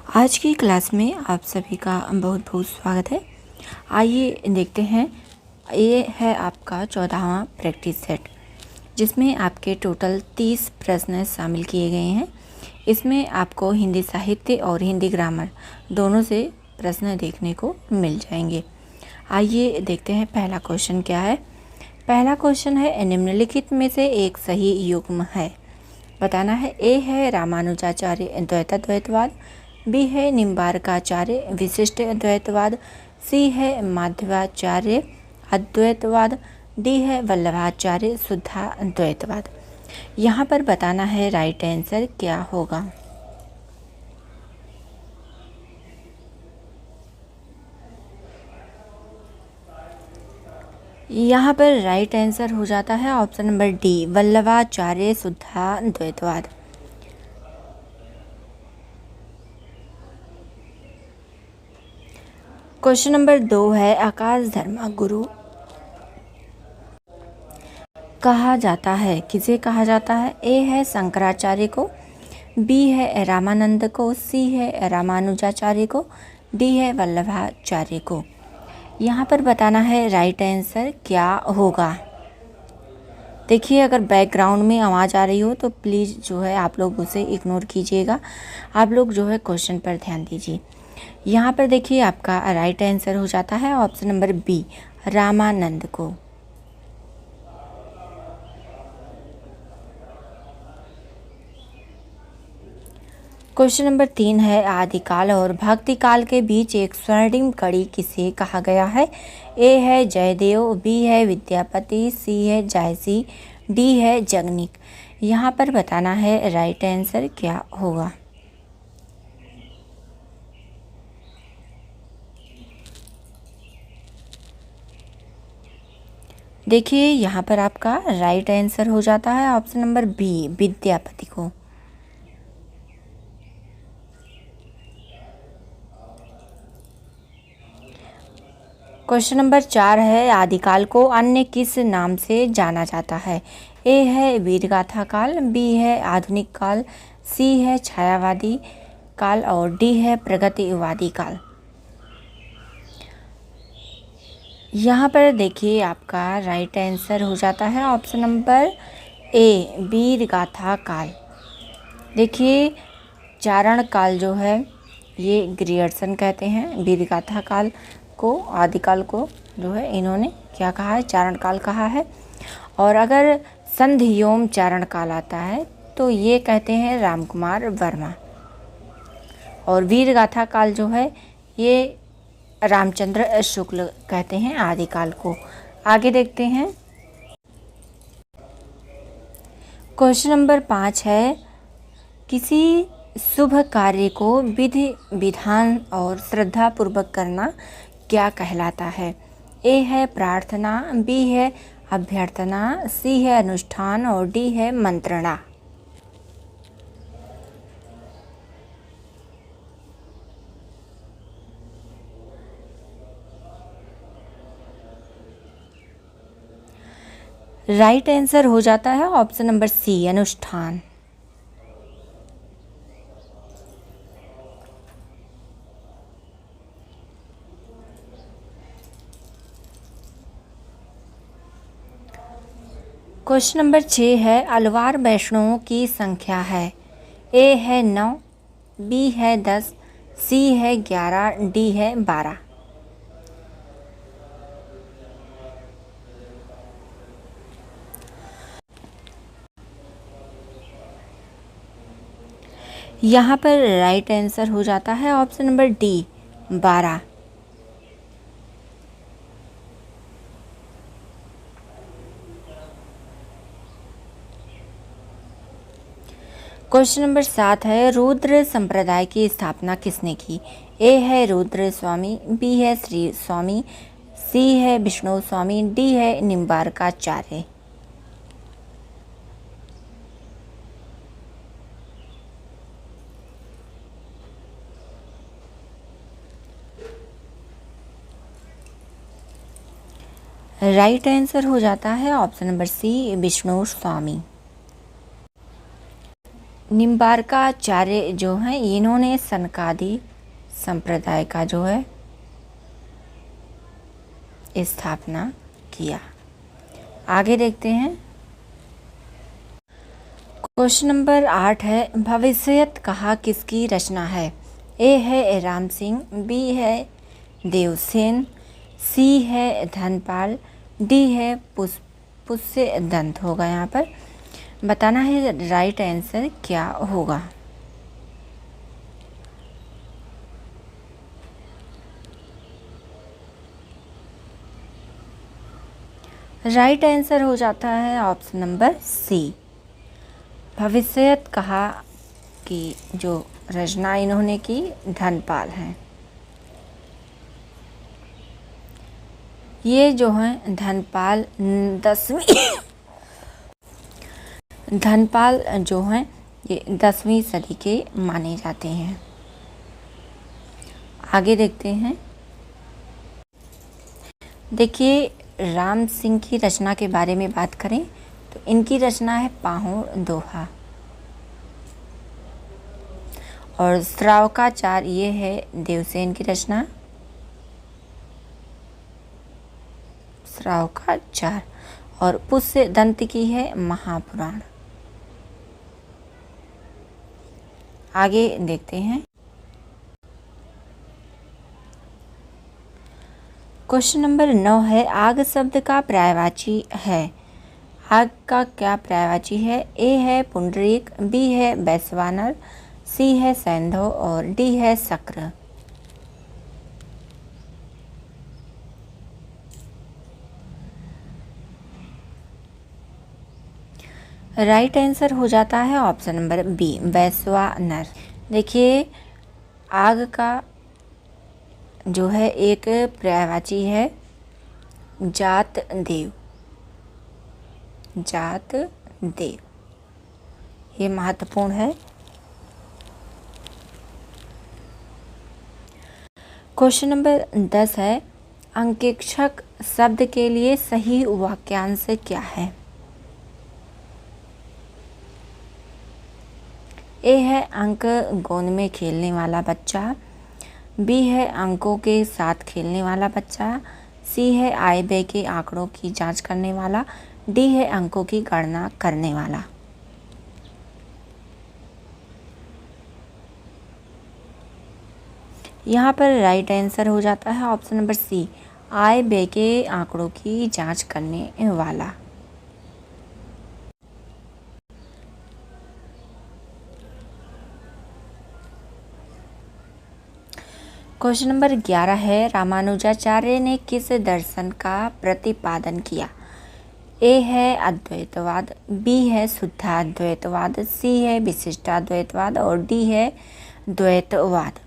आज की क्लास में आप सभी का बहुत बहुत स्वागत है। आइए देखते हैं, ये है आपका 14वां प्रैक्टिस सेट, जिसमें आपके टोटल 30 प्रश्न शामिल किए गए हैं। इसमें आपको हिंदी साहित्य और हिंदी ग्रामर दोनों से प्रश्न देखने को मिल जाएंगे। आइए देखते हैं पहला क्वेश्चन क्या है। पहला क्वेश्चन है, निम्नलिखित में से एक सही युग्म है। बताना है। ए है रामानुजाचार्य द्वैताद्वैतवाद, बी है निम्बार्काचार्य विशिष्ट अद्वैतवाद, सी है माधवाचार्य अद्वैतवाद, डी है वल्लभाचार्य शुद्धा अद्वैतवाद। यहाँ पर बताना है राइट आंसर क्या होगा। यहाँ पर राइट आंसर हो जाता है ऑप्शन नंबर डी, वल्लभाचार्य शुद्धा अद्वैतवाद। क्वेश्चन नंबर 2 है, आकाश धर्मा गुरु कहा जाता है, किसे कहा जाता है। ए है शंकराचार्य को, बी है रामानंद को, सी है रामानुजाचार्य को, डी है वल्लभाचार्य को। यहाँ पर बताना है राइट आंसर क्या होगा। देखिए, अगर बैकग्राउंड में आवाज़ आ रही हो तो प्लीज़ जो है आप लोग उसे इग्नोर कीजिएगा। आप लोग जो है क्वेश्चन पर ध्यान दीजिए। यहाँ पर देखिए, आपका राइट आंसर हो जाता है ऑप्शन नंबर बी, रामानंद को। क्वेश्चन नंबर 3 है, आदिकाल और भक्तिकाल के बीच एक स्वर्णिम कड़ी किसे कहा गया है। ए है जयदेव, बी है विद्यापति, सी है जायसी, डी है जगनिक। यहाँ पर बताना है राइट आंसर क्या होगा। देखिए, यहाँ पर आपका राइट आंसर हो जाता है ऑप्शन नंबर बी, विद्यापति को। क्वेश्चन नंबर 4 है, आदिकाल को अन्य किस नाम से जाना जाता है। ए है वीरगाथा काल, बी है आधुनिक काल, सी है छायावादी काल और डी है प्रगतिवादी काल। यहाँ पर देखिए, आपका राइट आंसर हो जाता है ऑप्शन नंबर ए, वीरगाथा काल। देखिए, चारण काल जो है ये ग्रियर्सन कहते हैं, वीरगाथा काल को, आदिकाल को जो है इन्होंने क्या कहा है, चारण काल कहा है। और अगर संधियोम चारण काल आता है तो ये कहते हैं रामकुमार वर्मा। और वीरगाथा काल जो है ये रामचंद्र शुक्ल कहते हैं आदिकाल को। आगे देखते हैं। क्वेश्चन नंबर 5 है, किसी शुभ कार्य को विधि विधान और श्रद्धा पूर्वक करना क्या कहलाता है। ए है प्रार्थना, बी है अभ्यर्थना, सी है अनुष्ठान और डी है मंत्रणा। राइट आंसर हो जाता है ऑप्शन नंबर सी, अनुष्ठान। क्वेश्चन नंबर 6 है, अलवार वैष्णवों की संख्या है। ए है 9, बी है 10, सी है 11, डी है 12। यहाँ पर राइट आंसर हो जाता है option number D, 12। Question number 7 है, रुद्र संप्रदाय की स्थापना किसने की। ए है रुद्र स्वामी, बी है श्री स्वामी, सी है विष्णु स्वामी, डी है निम्बार्काचार्य। राइट आंसर हो जाता है ऑप्शन नंबर सी, विष्णु स्वामी। निम्बार्काचार्य जो हैं इन्होंने सनकादि संप्रदाय का जो है स्थापना किया। आगे देखते हैं। क्वेश्चन नंबर 8 है, भविष्यत कहा किसकी रचना है? ए है राम सिंह, बी है देवसेन, सी है धनपाल, डी है पुष्य दंत। होगा यहाँ पर बताना है राइट आंसर क्या होगा। राइट आंसर हो जाता है ऑप्शन नंबर सी। भविष्यत कहा कि जो रचना इन्होंने की धनपाल हैं। ये जो हैं धनपाल 10वीं धनपाल जो हैं ये 10वीं सदी के माने जाते हैं। आगे देखते हैं। देखिए राम सिंह की रचना के बारे में बात करें तो इनकी रचना है पाहुड़ दोहा। और श्रावकाचार ये है देवसेन की रचना, श्रावकाचार। और पुष्य दंत की है महापुराण। आगे देखते हैं। क्वेश्चन नंबर 9 है, आग शब्द का पर्यायवाची है। आग का क्या पर्यायवाची है? ए है पुंडरीक, बी है वैश्वानर, सी है सैंधव और डी है शक्र। राइट आंसर हो जाता है ऑप्शन नंबर बी वैश्वानर। देखिए आग का जो है एक पर्यायवाची है जात देव, जात देव, ये महत्वपूर्ण है। क्वेश्चन नंबर 10 है, अंकेक्षक शब्द के लिए सही वाक्यांश क्या है? ए है अंक गोंद में खेलने वाला बच्चा, बी है अंकों के साथ खेलने वाला बच्चा, सी है आय व्यय के आंकड़ों की जांच करने वाला, डी है अंकों की गणना करने वाला। यहाँ पर राइट आंसर हो जाता है ऑप्शन नंबर सी आय व्यय के आंकड़ों की जांच करने वाला। क्वेश्चन नंबर 11 है, रामानुजाचार्य ने किस दर्शन का प्रतिपादन किया? ए है अद्वैतवाद, बी है शुद्धाद्वैतवाद, सी है विशिष्टाद्वैतवाद और डी है द्वैतवाद।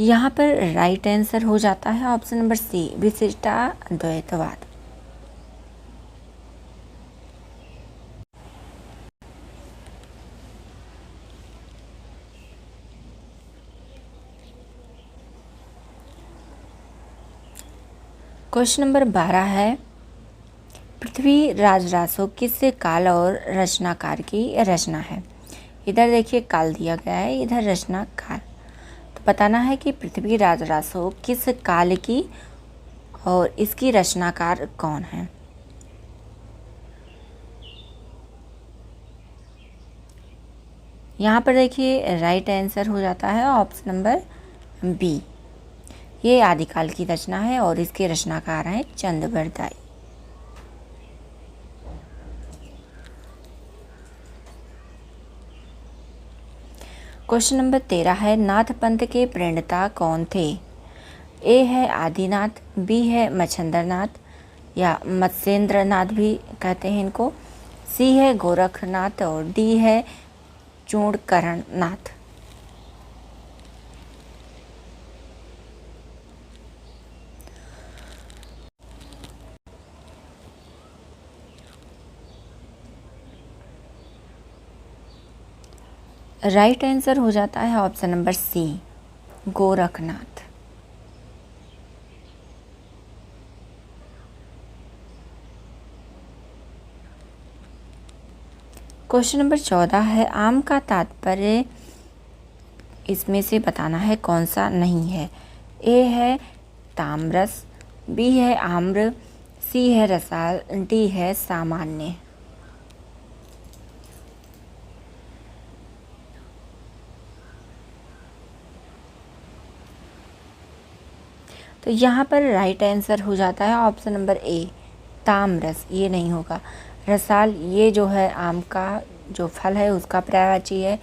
यहाँ पर राइट आंसर हो जाता है ऑप्शन नंबर सी विशिष्टाद्वैतवाद। क्वेश्चन नंबर 12 है, पृथ्वी राजरासो किस काल और रचनाकार की रचना है? इधर देखिए काल दिया गया है, इधर रचना काल। तो बताना है कि पृथ्वी राजरासो किस काल की और इसकी रचनाकार कौन है। यहाँ पर देखिए राइट आंसर हो जाता है ऑप्शन नंबर बी, ये आदिकाल की रचना है और इसके रचनाकार हैं चंद्रबरदाई। क्वेश्चन नंबर 13 है, नाथ पंथ के प्रणेता कौन थे? ए है आदिनाथ, बी है मच्छंद्रनाथ या मत्स्येंद्रनाथ भी कहते हैं इनको, सी है गोरखनाथ और डी है चूड़करणनाथ। राइट आंसर हो जाता है option number C Gorakhnath. Question number 14 है आम का तात्पर्य इसमें से बताना है कौन सा नहीं है। ए है ताम्रस, बी है आम्र, सी है रसाल, डी है सामान्य। तो यहाँ पर राइट आंसर हो जाता है ऑप्शन नंबर ए ताम्रस, ये नहीं होगा। रसाल ये जो है आम का जो फल है उसका पर्यायवाची है,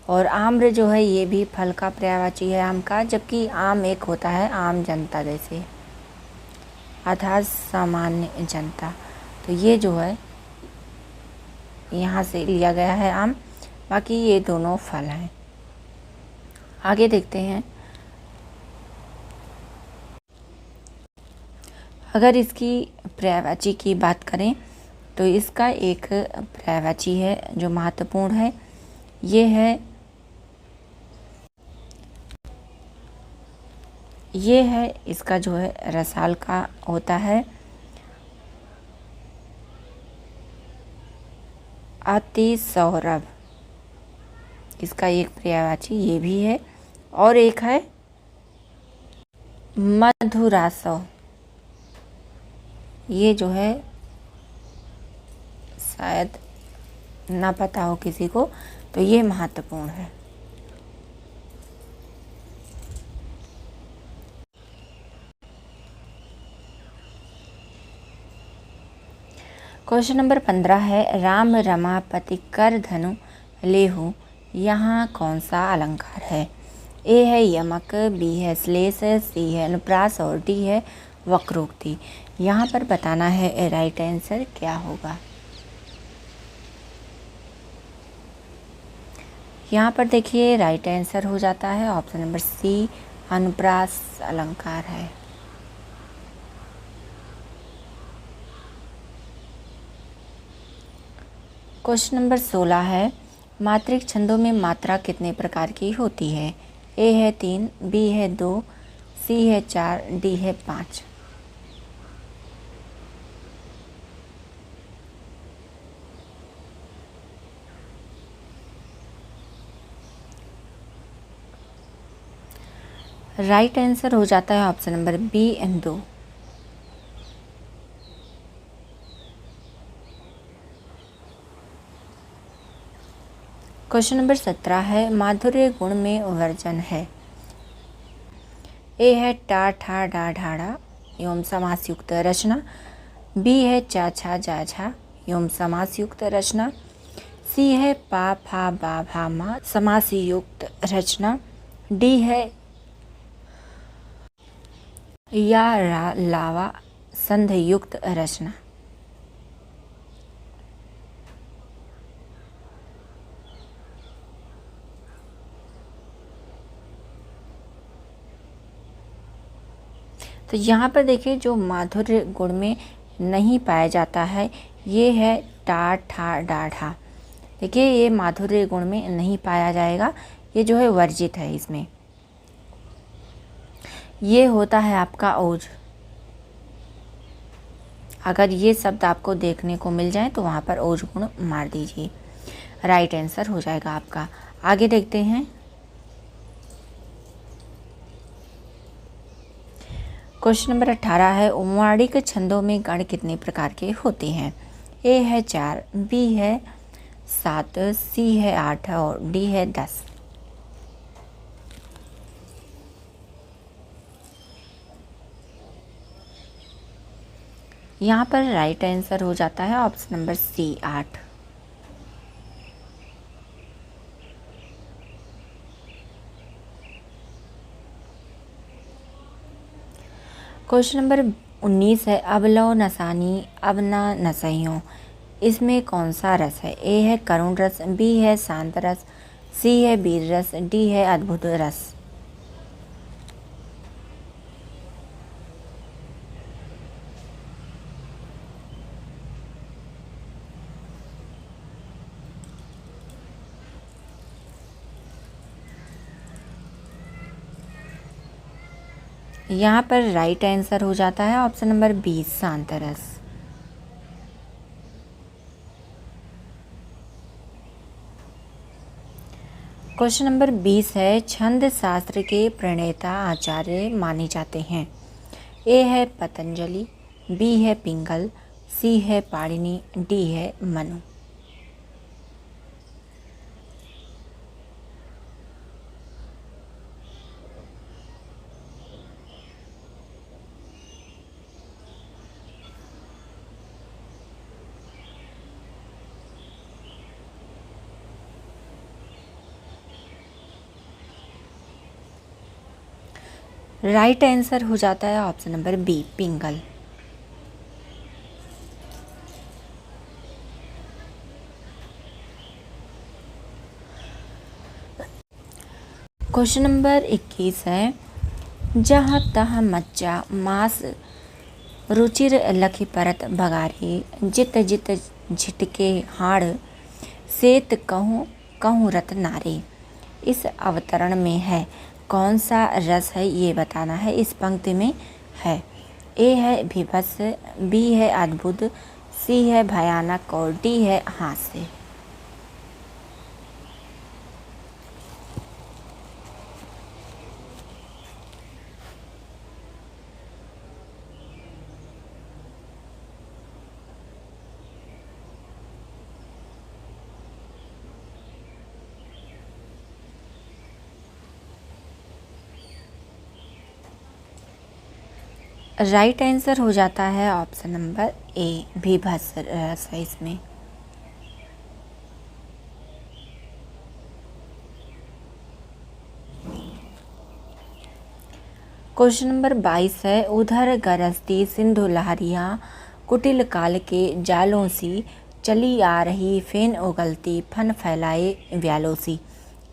और आम्र जो है ये भी फल का पर्यायवाची है आम का, जबकि आम एक होता है आम जनता जैसे, अर्थात सामान्य जनता। तो ये जो है यहाँ से लिया गया है आम, बाकी ये दोनों फल हैं। आगे देखते हैं। अगर इसकी पर्यायवाची की बात करें तो इसका एक पर्यायवाची है जो महत्वपूर्ण है, ये है इसका जो है रसाल का होता है अति सौरभ, इसका एक पर्यायवाची ये भी है, और एक है मधुरासव, ये जो है शायद ना पता हो किसी को, तो ये महत्वपूर्ण है। क्वेश्चन नंबर 15 है राम रमापति कर धनु लेहु, यहाँ कौन सा अलंकार है। ए है यमक, बी है श्लेष, सी है अनुप्रास और डी है वक्रोक्ति। यहाँ पर बताना है राइट आंसर क्या होगा। यहाँ पर देखिए राइट आंसर हो जाता है ऑप्शन नंबर सी अनुप्रास अलंकार है। क्वेश्चन नंबर 16 है मात्रिक छंदों में मात्रा कितने प्रकार की होती है। ए है 3, बी है 2, सी है 4, डी है 5। राइट आंसर हो जाता है option number B and 2। Question number 17 है माधुर्य गुण में वर्जन है। ए है टा ठा डा ढाड़ा एवं समास युक्त रचना, बी है चा छा जा झा एवं समास युक्त रचना, सी है पा फा बा भा मा समास युक्त रचना, डी है या रा लावा संध युक्त रचना। तो यहाँ पर देखिए जो माधुर्य गुण में नहीं पाया जाता है ये है टा ठा डा ढा। देखिए ये माधुर्य गुण में नहीं पाया जाएगा, ये जो है वर्जित है इसमें। ये होता है आपका ओज। अगर ये शब्द आपको देखने को मिल जाए तो वहाँ पर ओज गुण मार दीजिए, राइट आंसर हो जाएगा आपका। आगे देखते हैं। क्वेश्चन नंबर 18 है उम्माड़िक छंदों में गण कितने प्रकार के होते हैं। ए है 4, बी है 7, सी है 8 और डी है 10। यहाँ पर राइट आंसर हो जाता है option number C 8। Question number 19 है अबलव नसानी अबना नसइयों, इसमें कौन सा रस है। ए है करुण रस, बी है शांत रस, सी है वीर रस, डी है अद्भुत रस। यहाँ पर राइट आंसर हो जाता है ऑप्शन नंबर 20 शांत रस। क्वेश्चन नंबर 20 है, छंद शास्त्र के प्रणेता आचार्य माने जाते हैं। ए है पतंजलि, बी है पिंगल, सी है पाणिनि, डी है मनु। राइट आंसर हो जाता है ऑप्शन नंबर बी, पिंगल। क्वेश्चन नंबर 21 है, जहाँ तह मच्चा मास रुचिर लखी परत भगारी, जित जित झिटके हाड़, सेत कहूँ कहूँ रत नारी। इस अवतरण में है कौन सा रस है, ये बताना है। इस पंक्ति में है, ए है भीभत्स, बी है अद्भुत, सी है भयानक और डी है हास्य। राइट आंसर हो जाता है ऑप्शन नंबर ए, भीभत्स रस है इसमें। क्वेश्चन नंबर 22 है, उधर गरजती सिंधु लहरियाँ, कुटिल काल के जालों सी, चली आ रही फेन उगलती, फन फैलाए व्यालों सी।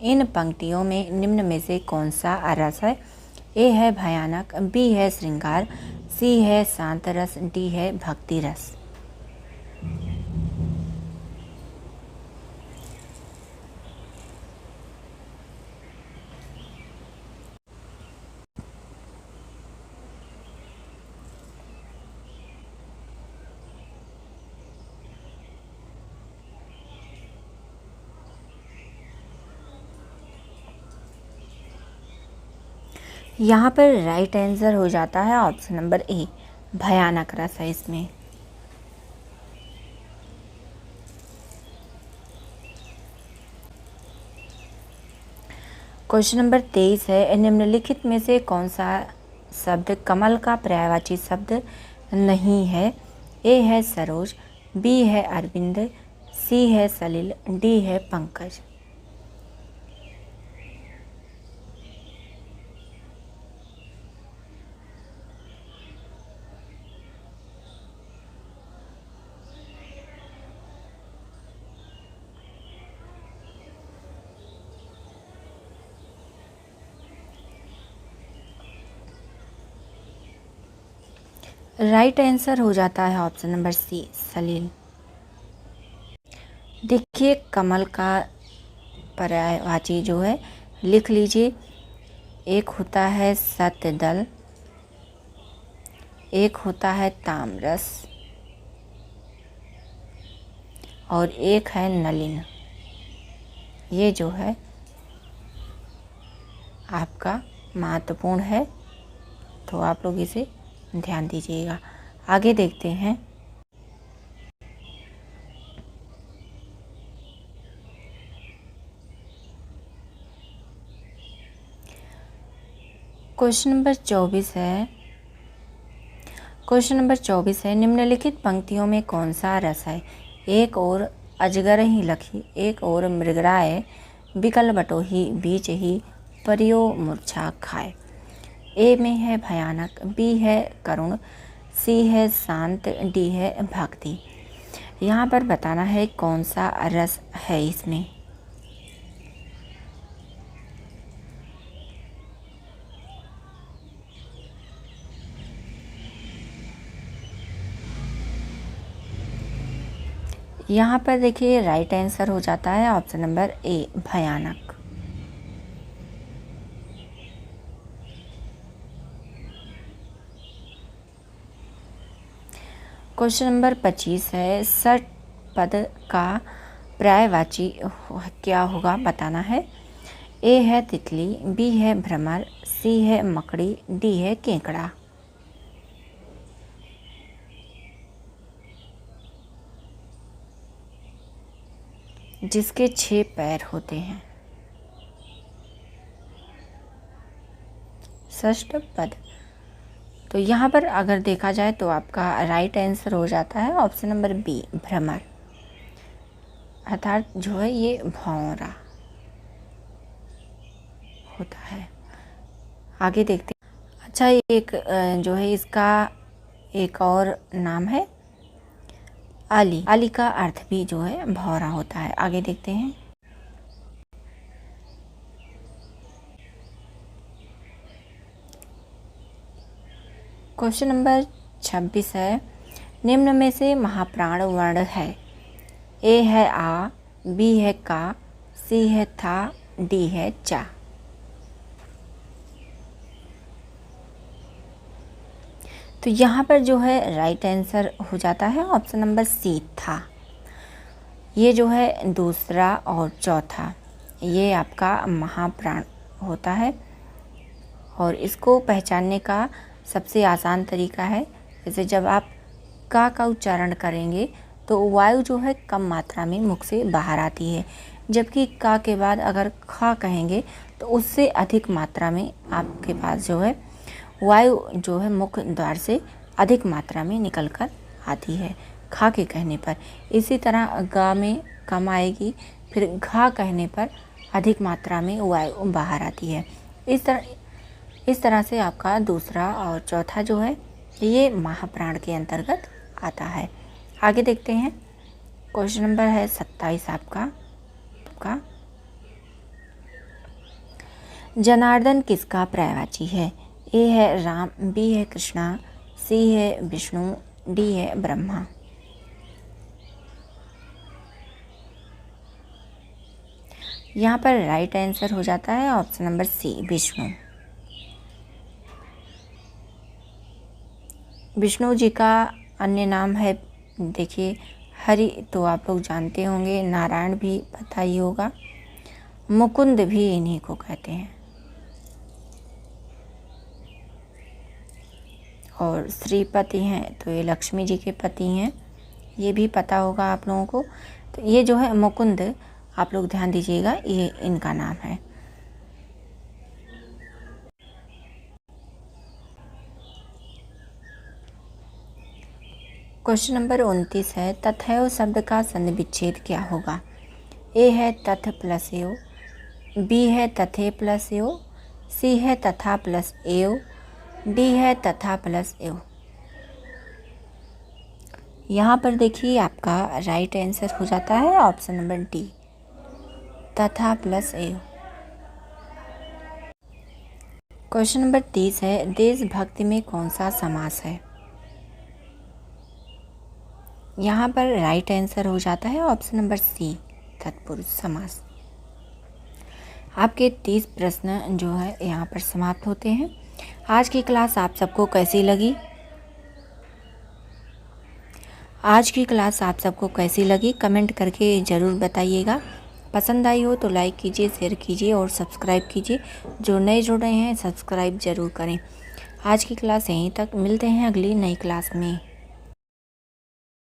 इन पंक्तियों में निम्न में से कौन सा रस है? ए है भयानक, बी है श्रृंगार, सी है शांत रस, डी है भक्ति रस। यहाँ पर राइट आंसर हो जाता है ऑप्शन नंबर ए, भयानक रस है इसमें। क्वेश्चन नंबर 23 है, निम्नलिखित में से कौन सा शब्द कमल का पर्यायवाची शब्द नहीं है? ए है सरोज, बी है अरविंद, सी है सलिल, डी है पंकज। राइट आंसर हो जाता है ऑप्शन नंबर सी, सलील। देखिए कमल का पर्यायवाची जो है लिख लीजिए। एक होता है सतदल, एक होता है तामरस और एक है नलिन। ये जो है आपका महत्वपूर्ण है, तो आप लोग इसे ध्यान दीजिएगा। आगे देखते हैं। क्वेश्चन नंबर 24 है। क्वेश्चन नंबर 24 है, निम्नलिखित पंक्तियों में कौन सा रस है? एक और अजगर ही लखी, एक और मृगराय, बिकल बटोही बीच ही परियो मूर्छा खाए। ए में है भयानक, बी है करुण, सी है शांत, डी है भक्ति। यहाँ पर बताना है कौन सा रस है इसमें। यहाँ पर देखिए राइट आंसर हो जाता है ऑप्शन नंबर ए, भयानक। क्वेश्चन नंबर 25 है, षट पद का पर्यायवाची क्या होगा बताना है। ए है तितली, बी है भ्रमर, सी है मकड़ी, डी है केकड़ा। जिसके 6 पैर होते हैं। षष्ठ पद। तो यहाँ पर अगर देखा जाए तो आपका राइट आंसर हो जाता है ऑप्शन नंबर बी, भ्रमर। अर्थात जो है ये भौंरा होता है। आगे देखते हैं। अच्छा, एक जो है इसका एक और नाम है आली। आली का अर्थ भी जो है भौरा होता है। आगे देखते हैं। क्वेश्चन नंबर 26 है, निम्न में से महाप्राण वर्ण है। ए है आ, बी है का, सी है था, डी है चा। तो यहाँ पर जो है राइट आंसर हो जाता है ऑप्शन नंबर सी, था। ये जो है दूसरा और चौथा, ये आपका महाप्राण होता है। और इसको पहचानने का सबसे आसान तरीका है, जैसे जब आप का उच्चारण करेंगे तो वायु जो है कम मात्रा में मुख से बाहर आती है, जबकि का के बाद अगर खा कहेंगे तो उससे अधिक मात्रा में आपके पास जो है वायु जो है मुख द्वार से अधिक मात्रा में निकल कर आती है खा के कहने पर। इसी तरह गा में कम आएगी, फिर घा कहने पर अधिक मात्रा में वायु बाहर आती है। इस तरह से आपका दूसरा और चौथा जो है ये महाप्राण के अंतर्गत आता है। आगे देखते हैं। क्वेश्चन नंबर है 27 आपका। जनार्दन किसका पर्यायवाची है? ए है राम, बी है कृष्णा, सी है विष्णु, डी है ब्रह्मा। यहाँ पर राइट आंसर हो जाता है option number C, Vishnu. Vishnu ji का अन्य नाम है, देखिए, हरि तो आप लोग जानते होंगे, नारायण भी पता ही होगा, मुकुंद भी इन्हीं को कहते हैं, और श्रीपति हैं तो ये लक्ष्मी जी के पति हैं, ये भी पता होगा आप लोगों को। तो ये जो है मुकुंद, आप लोग ध्यान दीजिएगा, ये इनका नाम है। क्वेश्चन नंबर 29 है, तथैव शब्द का संधि विच्छेद क्या होगा? ए है तथ प्लस एव, बी है तथे प्लस एव, सी है तथा प्लस एव, डी है तथा प्लस एव। यहाँ पर देखिए आपका राइट आंसर हो जाता है ऑप्शन नंबर डी, तथा प्लस एव। क्वेश्चन नंबर 30 है, देशभक्ति में कौन सा समास है? यहाँ पर राइट आंसर हो जाता है ऑप्शन नंबर सी, तत्पुरुष समास। आपके 30 प्रश्न जो है यहाँ पर समाप्त होते हैं। आज की क्लास आप सबको कैसी लगी? कमेंट करके ज़रूर बताइएगा। पसंद आई हो तो लाइक कीजिए, शेयर कीजिए और सब्सक्राइब कीजिए। जो नए जुड़ रहे हैं सब्सक्राइब ज़रूर करें। आज की क्लास यहीं तक, मिलते हैं अगली नई क्लास में।